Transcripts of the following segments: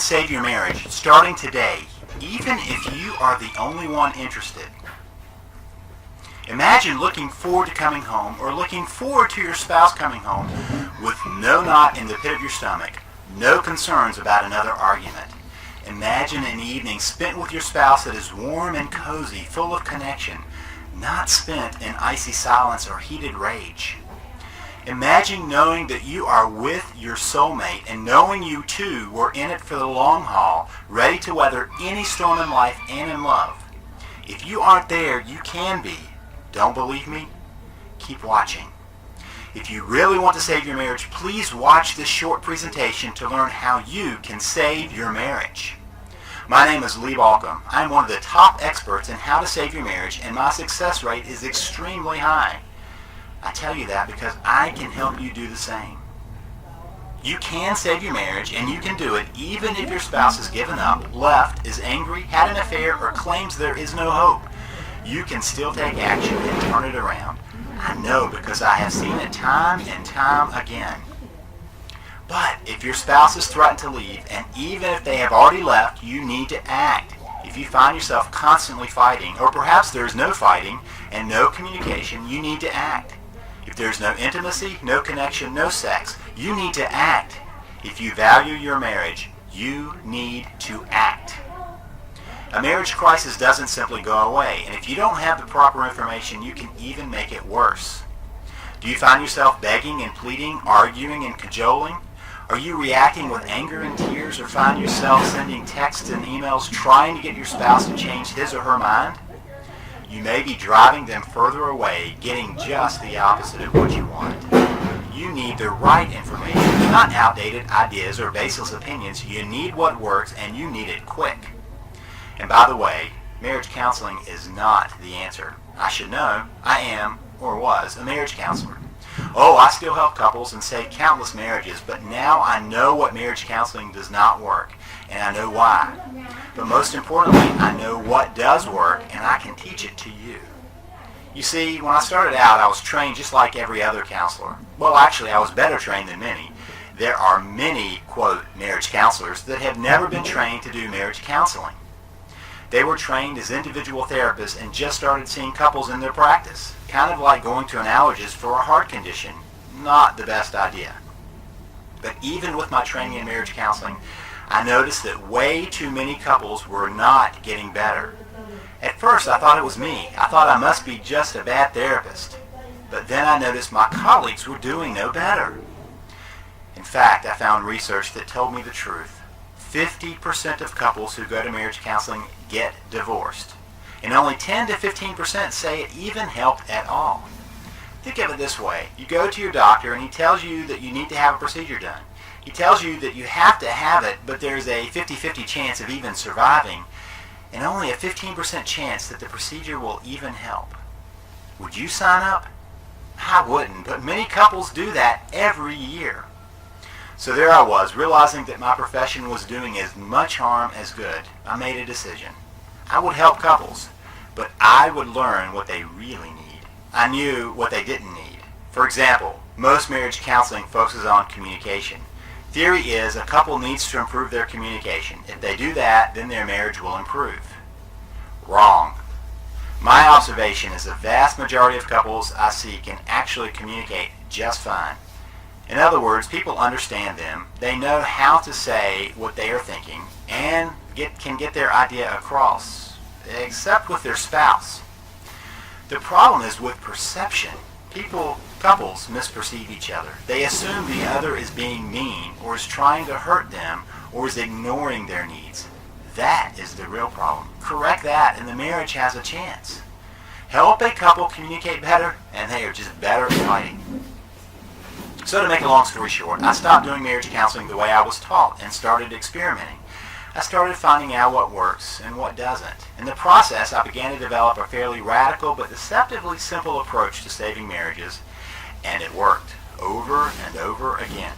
save your marriage starting today, even if you are the only one interested. Imagine looking forward to coming home or looking forward to your spouse coming home with no knot in the pit of your stomach, no concerns about another argument. Imagine an evening spent with your spouse that is warm and cozy, full of connection, not spent in icy silence or heated rage. Imagine knowing that you are with your soulmate and knowing you two were in it for the long haul, ready to weather any storm in life and in love. If you aren't there, you can be. Don't believe me? Keep watching. If you really want to save your marriage, please watch this short presentation to learn how you can save your marriage. My name is Lee Balcom. I'm one of the top experts in how to save your marriage, and my success rate is extremely high. I tell you that because I can help you do the same. You can save your marriage, and you can do it even if your spouse has given up, left, is angry, had an affair, or claims there is no hope. You can still take action and turn it around. I know because I have seen it time and time again. But if your spouse is threatened to leave, and even if they have already left, you need to act. If you find yourself constantly fighting, or perhaps there is no fighting and no communication, you need to act. If there's no intimacy, no connection, no sex, you need to act. If you value your marriage, you need to act. A marriage crisis doesn't simply go away, and if you don't have the proper information, you can even make it worse. Do you find yourself begging and pleading, arguing and cajoling? Are you reacting with anger and tears, or find yourself sending texts and emails trying to get your spouse to change his or her mind? You may be driving them further away, getting just the opposite of what you want. You need the right information, not outdated ideas or baseless opinions. You need what works, and you need it quick. And by the way, marriage counseling is not the answer. I should know. I am, or was, a marriage counselor. Oh, I still help couples and save countless marriages, but now I know what marriage counseling does not work, and I know why. But most importantly, I know what does work, and I can teach it to you. You see, when I started out, I was trained just like every other counselor. Well, actually, I was better trained than many. There are many, quote, marriage counselors that have never been trained to do marriage counseling. They were trained as individual therapists and just started seeing couples in their practice. Kind of like going to an allergist for a heart condition. Not the best idea. But even with my training in marriage counseling, I noticed that way too many couples were not getting better. At first, I thought it was me. I thought I must be just a bad therapist. But then I noticed my colleagues were doing no better. In fact, I found research that told me the truth. 50% of couples who go to marriage counseling get divorced. And only 10 to 15% say it even helped at all. Think of it this way. You go to your doctor and he tells you that you need to have a procedure done. He tells you that you have to have it, but there's a 50-50 chance of even surviving, and only a 15% chance that the procedure will even help. Would you sign up? I wouldn't, but many couples do that every year. So there I was, realizing that my profession was doing as much harm as good. I made a decision. I would help couples, but I would learn what they really need. I knew what they didn't need. For example, most marriage counseling focuses on communication. Theory is a couple needs to improve their communication. If they do that, then their marriage will improve. Wrong. My observation is the vast majority of couples I see can actually communicate just fine. In other words, people understand them, they know how to say what they are thinking, and can get their idea across, except with their spouse. The problem is with perception. Couples misperceive each other. They assume the other is being mean, or is trying to hurt them, or is ignoring their needs. That is the real problem. Correct that, and the marriage has a chance. Help a couple communicate better, and they are just better at fighting. So to make a long story short, I stopped doing marriage counseling the way I was taught and started experimenting. I started finding out what works and what doesn't. In the process, I began to develop a fairly radical but deceptively simple approach to saving marriages, and it worked over and over again.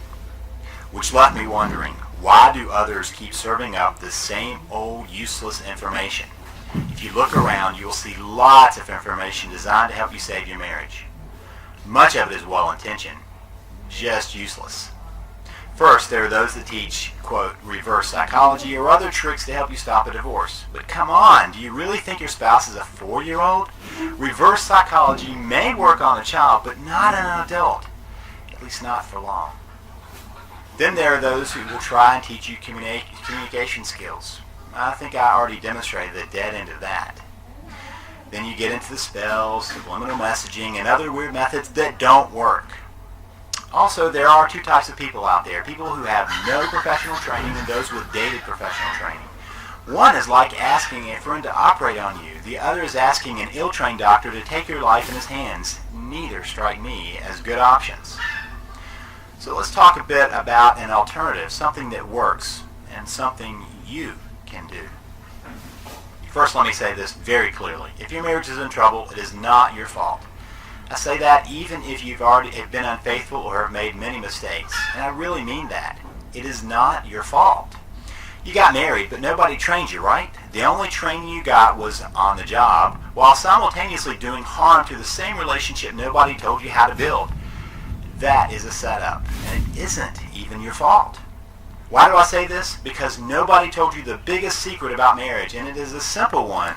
Which left me wondering, why do others keep serving up the same old useless information? If you look around, you will see lots of information designed to help you save your marriage. Much of it is well-intentioned, just useless. First, there are those that teach, quote, reverse psychology or other tricks to help you stop a divorce. But come on, do you really think your spouse is a 4-year-old? Reverse psychology may work on a child, but not an adult. At least not for long. Then there are those who will try and teach you communication skills. I think I already demonstrated the dead end of that. Then you get into the spells, subliminal messaging, and other weird methods that don't work. Also, there are 2 types of people out there. People who have no professional training and those with dated professional training. One is like asking a friend to operate on you. The other is asking an ill-trained doctor to take your life in his hands. Neither strike me as good options. So let's talk a bit about an alternative, something that works, and something you can do. First, let me say this very clearly. If your marriage is in trouble, it is not your fault. I say that even if you've already been unfaithful or have made many mistakes. And I really mean that. It is not your fault. You got married, but nobody trained you, right? The only training you got was on the job, while simultaneously doing harm to the same relationship nobody told you how to build. That is a setup, and it isn't even your fault. Why do I say this? Because nobody told you the biggest secret about marriage, and it is a simple one.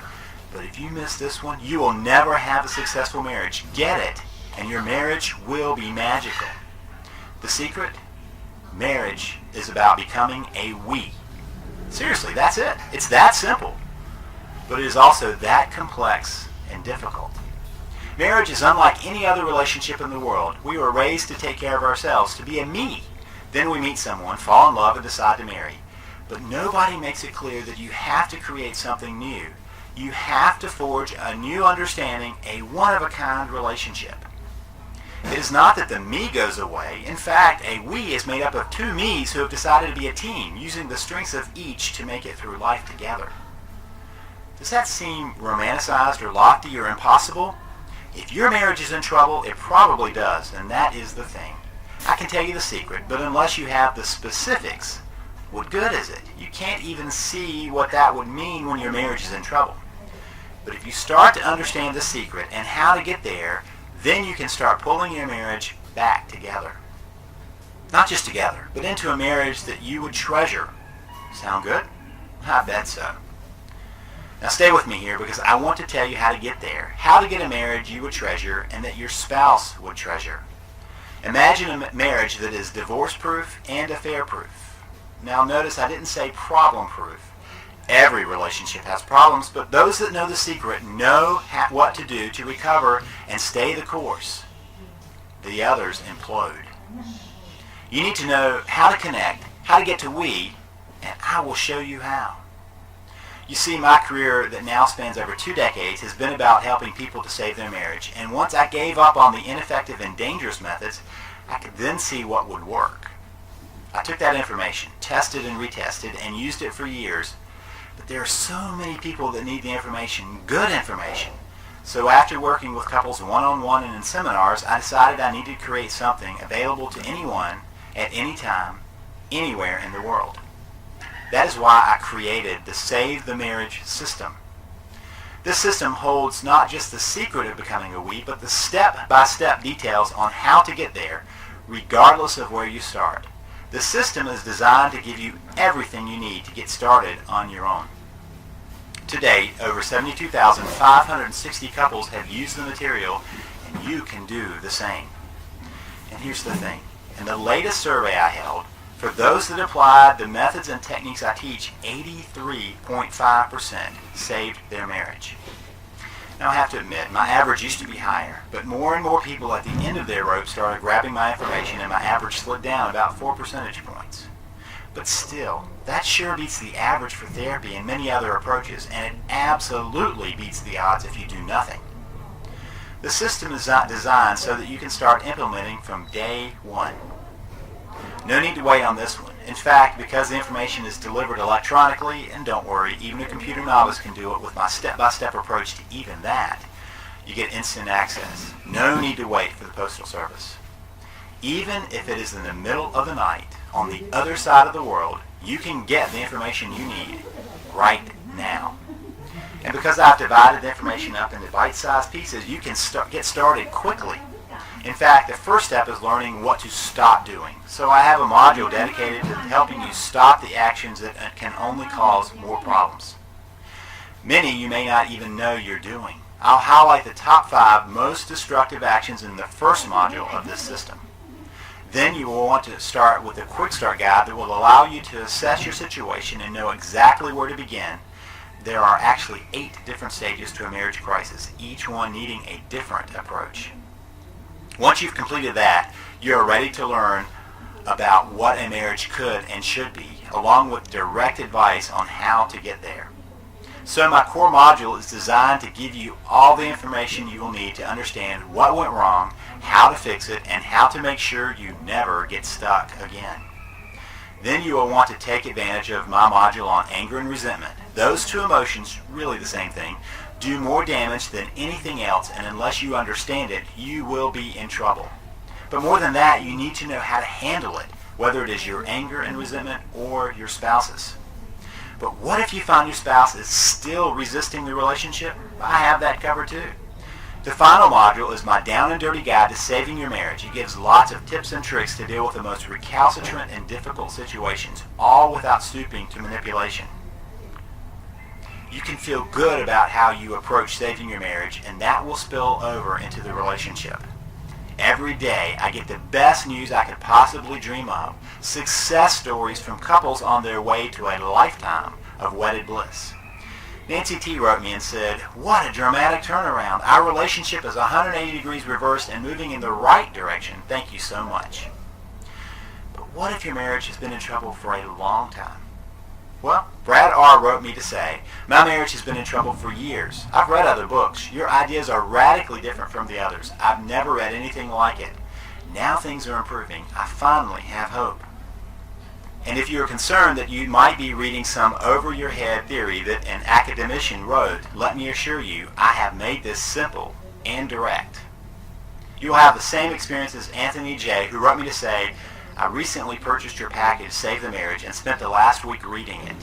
But if you miss this one, you will never have a successful marriage. Get it, and your marriage will be magical. The secret? Marriage is about becoming a we. Seriously, that's it. It's that simple. But it is also that complex and difficult. Marriage is unlike any other relationship in the world. We were raised to take care of ourselves, to be a me. Then we meet someone, fall in love, and decide to marry. But nobody makes it clear that you have to create something new. You have to forge a new understanding, a one-of-a-kind relationship. It is not that the me goes away. In fact, a we is made up of 2 me's who have decided to be a team, using the strengths of each to make it through life together. Does that seem romanticized or lofty or impossible? If your marriage is in trouble, it probably does, and that is the thing. I can tell you the secret, but unless you have the specifics, what good is it? You can't even see what that would mean when your marriage is in trouble. But if you start to understand the secret and how to get there, then you can start pulling your marriage back together. Not just together, but into a marriage that you would treasure. Sound good? I bet so. Now stay with me here because I want to tell you how to get there. How to get a marriage you would treasure and that your spouse would treasure. Imagine a marriage that is divorce-proof and affair-proof. Now notice I didn't say problem-proof. Every relationship has problems, but those that know the secret know what to do to recover and stay the course. The others implode. You need to know how to connect, how to get to we, and I will show you how. You see, my career that now spans over 2 decades has been about helping people to save their marriage, and once I gave up on the ineffective and dangerous methods, I could then see what would work. I took that information, tested and retested, and used it for years. But there are so many people that need the information, good information. So after working with couples one-on-one and in seminars, I decided I needed to create something available to anyone, at any time, anywhere in the world. That is why I created the Save the Marriage system. This system holds not just the secret of becoming a we, but the step-by-step details on how to get there, regardless of where you start. The system is designed to give you everything you need to get started on your own. To date, over 72,560 couples have used the material, and you can do the same. And here's the thing. In the latest survey I held, for those that applied the methods and techniques I teach, 83.5% saved their marriage. Now I have to admit, my average used to be higher, but more and more people at the end of their rope started grabbing my information and my average slid down about 4 percentage points. But still, that sure beats the average for therapy and many other approaches, and it absolutely beats the odds if you do nothing. The system is designed so that you can start implementing from day one. No need to wait on this one. In fact, because the information is delivered electronically, and don't worry, even a computer novice can do it with my step-by-step approach to even that, you get instant access. No need to wait for the postal service. Even if it is in the middle of the night, on the other side of the world, you can get the information you need right now. And because I've divided the information up into bite-sized pieces, you can get started quickly. In fact, the first step is learning what to stop doing. So I have a module dedicated to helping you stop the actions that can only cause more problems. Many you may not even know you're doing. I'll highlight the top 5 most destructive actions in the first module of this system. Then you will want to start with a quick start guide that will allow you to assess your situation and know exactly where to begin. There are actually 8 different stages to a marriage crisis, each one needing a different approach. Once you've completed that, you're ready to learn about what a marriage could and should be, along with direct advice on how to get there. So my core module is designed to give you all the information you will need to understand what went wrong, how to fix it, and how to make sure you never get stuck again. Then you will want to take advantage of my module on anger and resentment. Those 2 emotions, really the same thing, do more damage than anything else, and unless you understand it, you will be in trouble. But more than that, you need to know how to handle it, whether it is your anger and resentment or your spouse's. But what if you find your spouse is still resisting the relationship? I have that covered too. The final module is my down and dirty guide to saving your marriage. It gives lots of tips and tricks to deal with the most recalcitrant and difficult situations, all without stooping to manipulation. You can feel good about how you approach saving your marriage, and that will spill over into the relationship. Every day, I get the best news I could possibly dream of. Success stories from couples on their way to a lifetime of wedded bliss. Nancy T. wrote me and said, "What a dramatic turnaround. Our relationship is 180 degrees reversed and moving in the right direction. Thank you so much." But what if your marriage has been in trouble for a long time? Well, Brad R. wrote me to say, "My marriage has been in trouble for years. I've read other books. Your ideas are radically different from the others. I've never read anything like it. Now things are improving. I finally have hope." And if you are concerned that you might be reading some over-your-head theory that an academician wrote, let me assure you, I have made this simple and direct. You will have the same experience as Anthony J., who wrote me to say, "I recently purchased your package, Save the Marriage, and spent the last week reading it.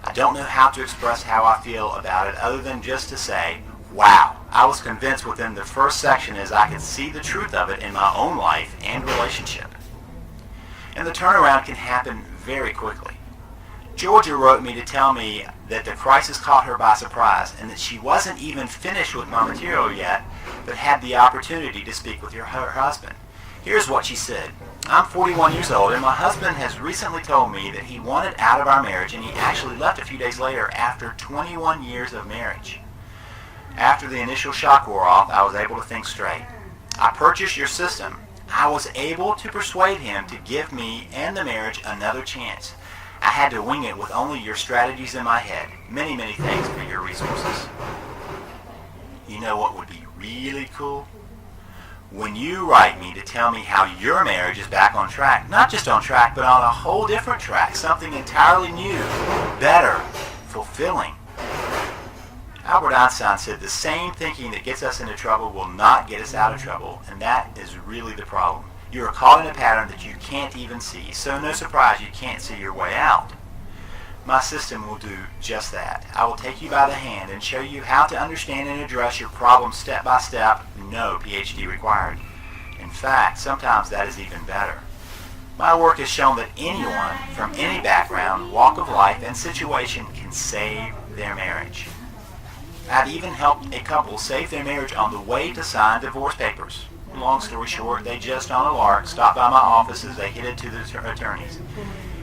I don't know how to express how I feel about it other than just to say, wow, I was convinced within the first section as I could see the truth of it in my own life and relationship." And the turnaround can happen very quickly. Georgia wrote me to tell me that the crisis caught her by surprise and that she wasn't even finished with my material yet, but had the opportunity to speak with her husband. Here's what she said. "I'm 41 years old, and my husband has recently told me that he wanted out of our marriage, and he actually left a few days later after 21 years of marriage. After the initial shock wore off, I was able to think straight. I purchased your system. I was able to persuade him to give me and the marriage another chance. I had to wing it with only your strategies in my head. Many, many thanks for your resources." You know what would be really cool? When you write me to tell me how your marriage is back on track, not just on track, but on a whole different track, something entirely new, better, fulfilling. Albert Einstein said the same thinking that gets us into trouble will not get us out of trouble, and that is really the problem. You are caught in a pattern that you can't even see, so no surprise you can't see your way out. My system will do just that. I will take you by the hand and show you how to understand and address your problem step by step, no PhD required. In fact, sometimes that is even better. My work has shown that anyone from any background, walk of life, and situation can save their marriage. I've even helped a couple save their marriage on the way to sign divorce papers. Long story short, they just on a lark stopped by my office as they headed to the attorneys.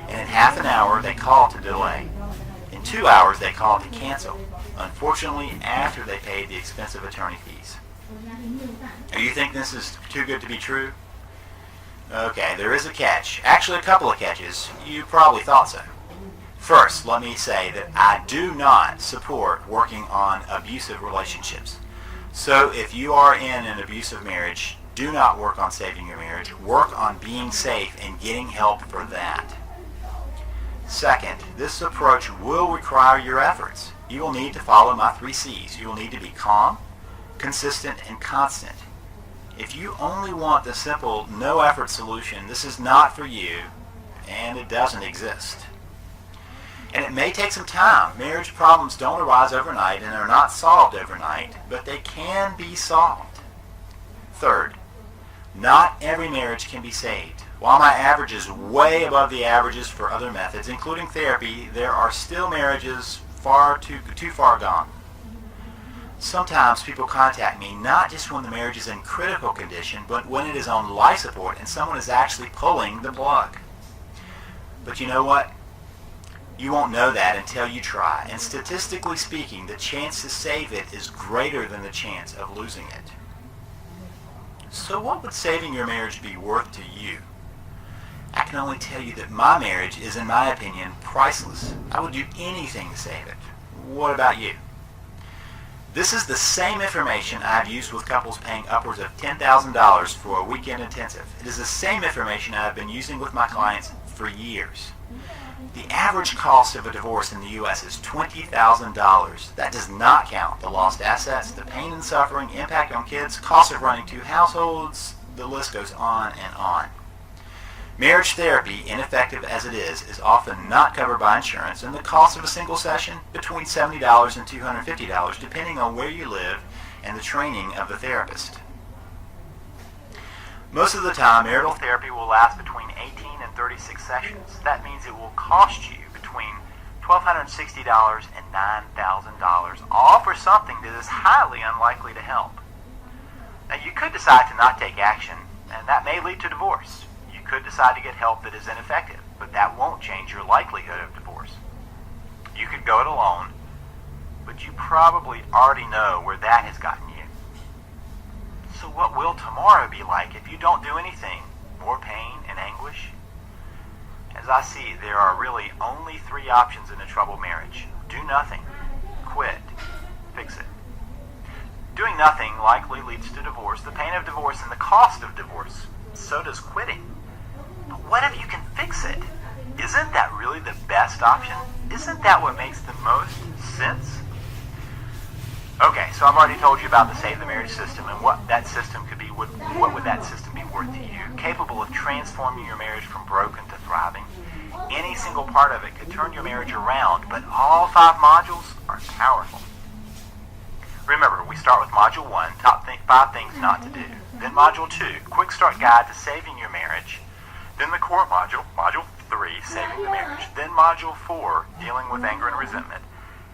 And in half an hour, they called to delay. In 2 hours, they called to cancel. Unfortunately, after they paid the expensive attorney fees. Do you think this is too good to be true? Okay, there is a catch. Actually, a couple of catches. You probably thought so. First, let me say that I do not support working on abusive relationships. So if you are in an abusive marriage, do not work on saving your marriage. Work on being safe and getting help for that. Second, this approach will require your efforts. You will need to follow my 3 C's. You will need to be calm, consistent, and constant. If you only want the simple, no-effort solution, this is not for you, and it doesn't exist. And it may take some time. Marriage problems don't arise overnight and are not solved overnight, but they can be solved. Third, Not every marriage can be saved. While my average is way above the averages for other methods, including therapy, there are still marriages too far gone. Sometimes people contact me not just when the marriage is in critical condition, but when it is on life support and someone is actually pulling the plug. But you know what? You won't know that until you try, and statistically speaking, the chance to save it is greater than the chance of losing it. So what would saving your marriage be worth to you? I can only tell you that my marriage is, in my opinion, priceless. I would do anything to save it. What about you? This is the same information I've used with couples paying upwards of $10,000 for a weekend intensive. It is the same information I've been using with my clients for years. The average cost of a divorce in the U.S. is $20,000. That does not count the lost assets, the pain and suffering, impact on kids, cost of running two households, the list goes on and on. Marriage therapy, ineffective as it is often not covered by insurance, and the cost of a single session between $70 and $250, depending on where you live and the training of the therapist. Most of the time, marital therapy will last between 18 and 36 sessions. That means it will cost you between $1,260 and $9,000, all for something that is highly unlikely to help. Now, you could decide to not take action, and that may lead to divorce. You could decide to get help that is ineffective, but that won't change your likelihood of divorce. You could go it alone, but you probably already know where that has gotten you. So what will tomorrow be like if you don't do anything? More pain and anguish? As I see, there are really only three options in a troubled marriage. Do nothing. Quit. Fix it. Doing nothing likely leads to divorce, the pain of divorce, and the cost of divorce. So does quitting. But what if you can fix it? Isn't that really the best option? Isn't that what makes the most sense? Okay, so I've already told you about the Save the Marriage system and what that system could be. What would that system be worth to you? Capable of transforming your marriage from broken to thriving. Any single part of it could turn your marriage around, but all 5 modules are powerful. Remember, we start with Module 1, top 5 things not to do. Then Module 2, Quick Start Guide to Saving Your Marriage. Then the core module, Module 3, Saving the Marriage. Then Module 4, Dealing with Anger and Resentment.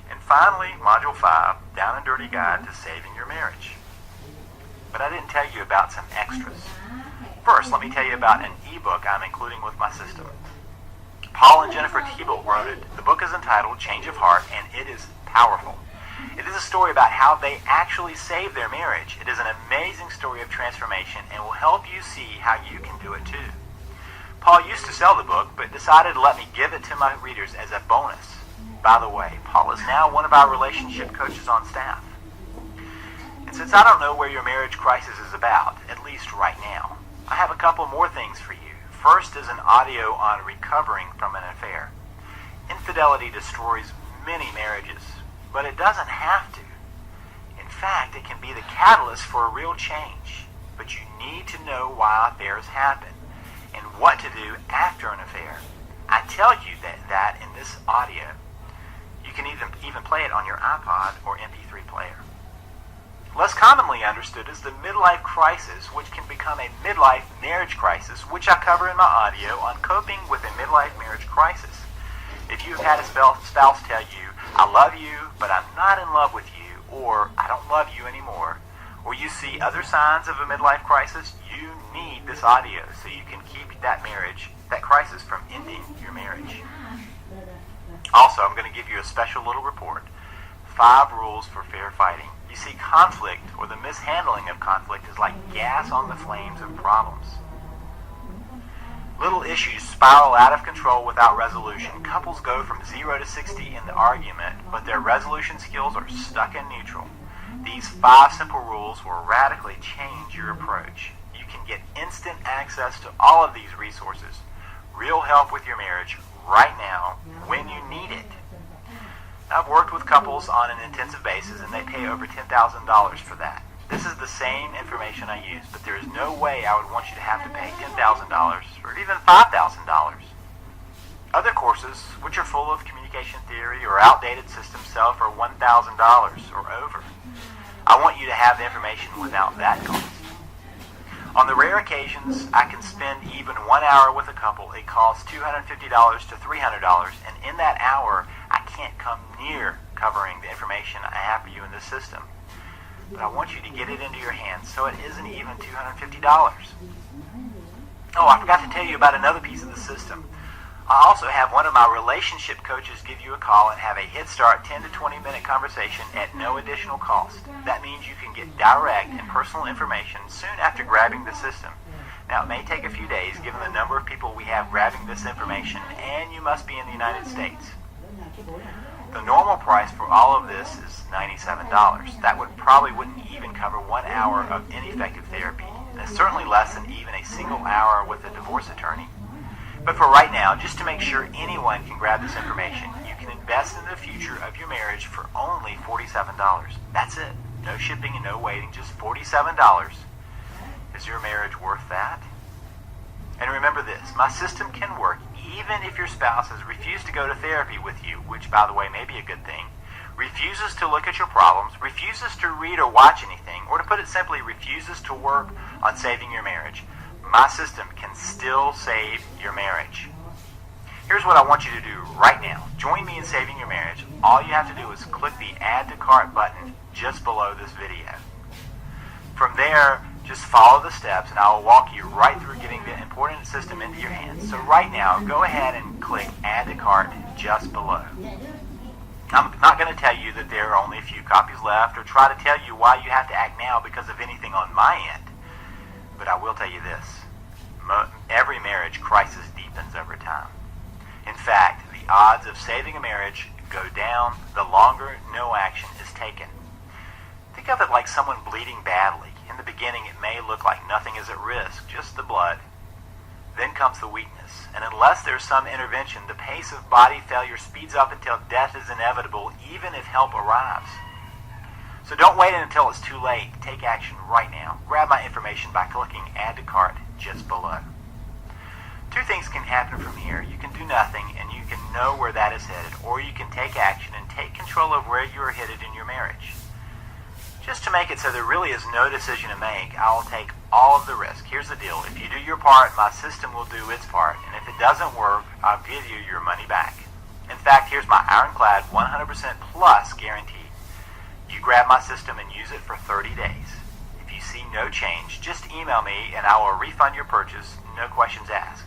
And finally, Module 5, Down and Dirty Guide to Saving Your Marriage. But I didn't tell you about some extras. First, let me tell you about an ebook I'm including with my system. Paul and Jennifer Thibault wrote it. The book is entitled Change of Heart, and it is powerful. It is a story about how they actually saved their marriage. It is an amazing story of transformation and will help you see how you can do it too. Paul used to sell the book, but decided to let me give it to my readers as a bonus. By the way, Paul is now one of our relationship coaches on staff. And since I don't know where your marriage crisis is about, at least right now, I have a couple more things for you. First is an audio on recovering from an affair. Infidelity destroys many marriages, but it doesn't have to. In fact, it can be the catalyst for a real change. But you need to know why affairs happen and what to do after an affair. I tell you that in this audio. You can even play it on your iPod or MP3 player. Less commonly understood is the midlife crisis, which can become a midlife marriage crisis, which I cover in my audio on coping with a midlife marriage crisis. If you have had a spouse tell you, I love you, but I'm not in love with you, or I don't love you anymore, or you see other signs of a midlife crisis, you need this audio so you can keep that crisis from ending your marriage. Also, I'm going to give you a special little report. 5 rules for fair fighting. You see, conflict, or the mishandling of conflict, is like gas on the flames of problems. Little issues spiral out of control without resolution. Couples go from 0 to 60 in the argument, but their resolution skills are stuck in neutral. These 5 simple rules will radically change your approach. You can get instant access to all of these resources. Real help with your marriage right now when you need it. I've worked with couples on an intensive basis, and they pay over $10,000 for that. This is the same information I use, but there is no way I would want you to have to pay $10,000 or even $5,000. Other courses, which are full of communication theory or outdated systems, sell for $1,000 or over. I want you to have the information without that cost. On the rare occasions I can spend even 1 hour with a couple, it costs $250 to $300, and in that hour I can't come near covering the information I have for you in this system. But I want you to get it into your hands so it isn't even $250. Oh, I forgot to tell you about another piece of the system. I also have one of my relationship coaches give you a call and have a Head Start 10 to 20 minute conversation at no additional cost. That means you can get direct and personal information soon after grabbing the system. Now, it may take a few days given the number of people we have grabbing this information, and you must be in the United States. The normal price for all of this is $97. That probably wouldn't even cover 1 hour of ineffective therapy, and it's certainly less than even a single hour with a divorce attorney. But for right now, just to make sure anyone can grab this information, you can invest in the future of your marriage for only $47. That's it. No shipping and no waiting, just $47. Is your marriage worth that? And remember this, my system can work even if your spouse has refused to go to therapy with you, which by the way may be a good thing, refuses to look at your problems, refuses to read or watch anything, or to put it simply, refuses to work on saving your marriage. My system can still save your marriage. Here's what I want you to do right now. Join me in saving your marriage. All you have to do is click the Add to Cart button just below this video. From there, just follow the steps and I will walk you right through getting the important system into your hands. So right now, go ahead and click Add to Cart just below. I'm not going to tell you that there are only a few copies left or try to tell you why you have to act now because of anything on my end. But I will tell you this, every marriage crisis deepens over time. In fact, the odds of saving a marriage go down the longer no action is taken. Think of it like someone bleeding badly. In the beginning, it may look like nothing is at risk, just the blood. Then comes the weakness, and unless there's some intervention, the pace of body failure speeds up until death is inevitable, even if help arrives. So don't wait until it's too late. Take action right now. Grab my information by clicking Add to Cart just below. Two things can happen from here. You can do nothing and you can know where that is headed, or you can take action and take control of where you are headed in your marriage. Just to make it so there really is no decision to make, I will take all of the risk. Here's the deal. If you do your part, my system will do its part, and if it doesn't work, I'll give you your money back. In fact, here's my ironclad 100% plus guarantee. You grab my system and use it for 30 days. If you see no change, just email me and I will refund your purchase, no questions asked.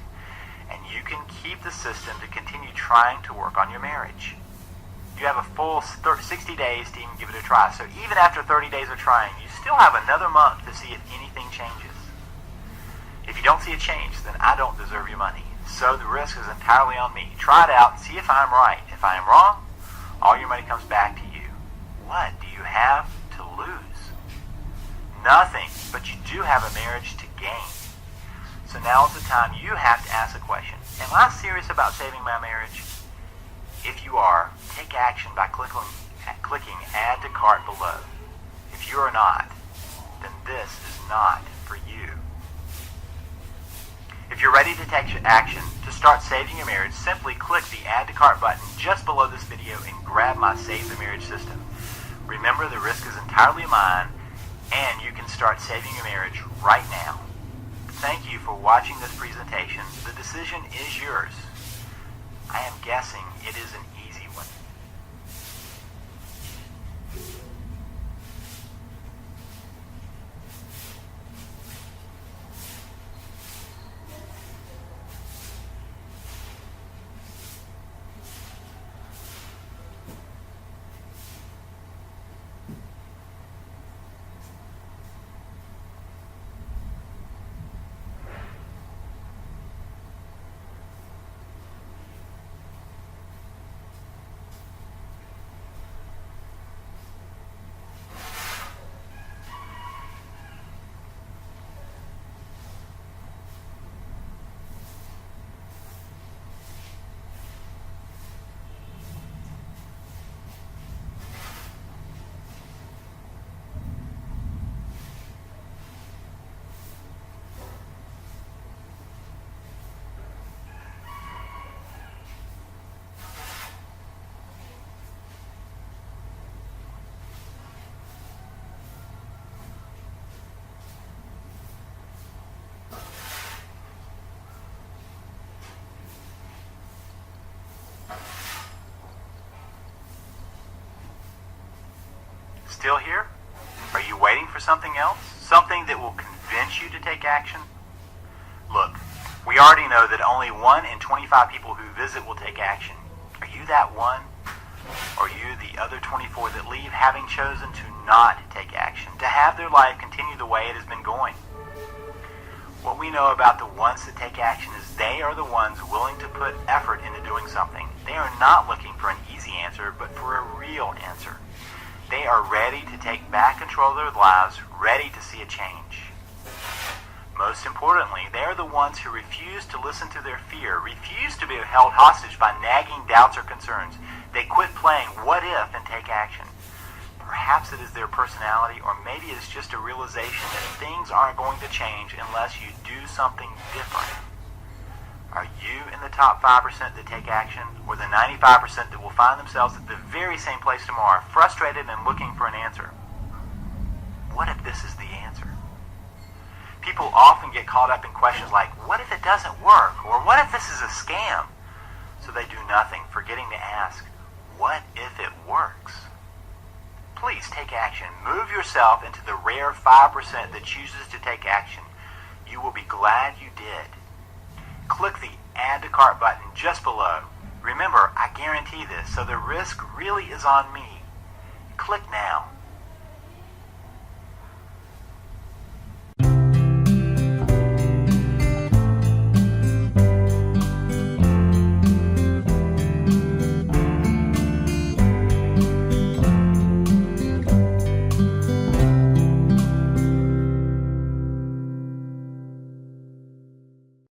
And you can keep the system to continue trying to work on your marriage. You have a full 60 days to even give it a try. So even after 30 days of trying, you still have another month to see if anything changes. If you don't see a change, then I don't deserve your money. So the risk is entirely on me. Try it out and see if I'm right. If I am wrong, all your money comes back to you. What do you have to lose? Nothing, but you do have a marriage to gain. So now is the time you have to ask a question. Am I serious about saving my marriage? If you are, take action by clicking Add to Cart below. If you are not, then this is not for you. If you're ready to take action to start saving your marriage, simply click the Add to Cart button just below this video and grab my Save the Marriage system. Remember, the risk is entirely mine, and you can start saving your marriage right now. Thank you for watching this presentation. The decision is yours. I am guessing it is an easy one. Still here? Are you waiting for something else? Something that will convince you to take action? Look, we already know that only 1 in 25 people who visit will take action. Are you that one? Or are you the other 24 that leave having chosen to not take action, to have their life continue the way it has been going? What we know about the ones that take action is they are the ones willing to put effort into doing something. They are not looking for an easy answer, but for a real answer. They are ready to take back control of their lives, ready to see a change. Most importantly, they are the ones who refuse to listen to their fear, refuse to be held hostage by nagging doubts or concerns. They quit playing what if and take action. Perhaps it is their personality, or maybe it's just a realization that things aren't going to change unless you do something different. Are you in the top 5% that take action, or the 95% that will find themselves at the very same place tomorrow, frustrated and looking for an answer? What if this is the answer? People often get caught up in questions like, what if it doesn't work? Or what if this is a scam? So they do nothing, forgetting to ask, what if it works? Please take action. Move yourself into the rare 5% that chooses to take action. You will be glad you did. Click the Add to Cart button just below. Remember, I guarantee this, so the risk really is on me. Click now.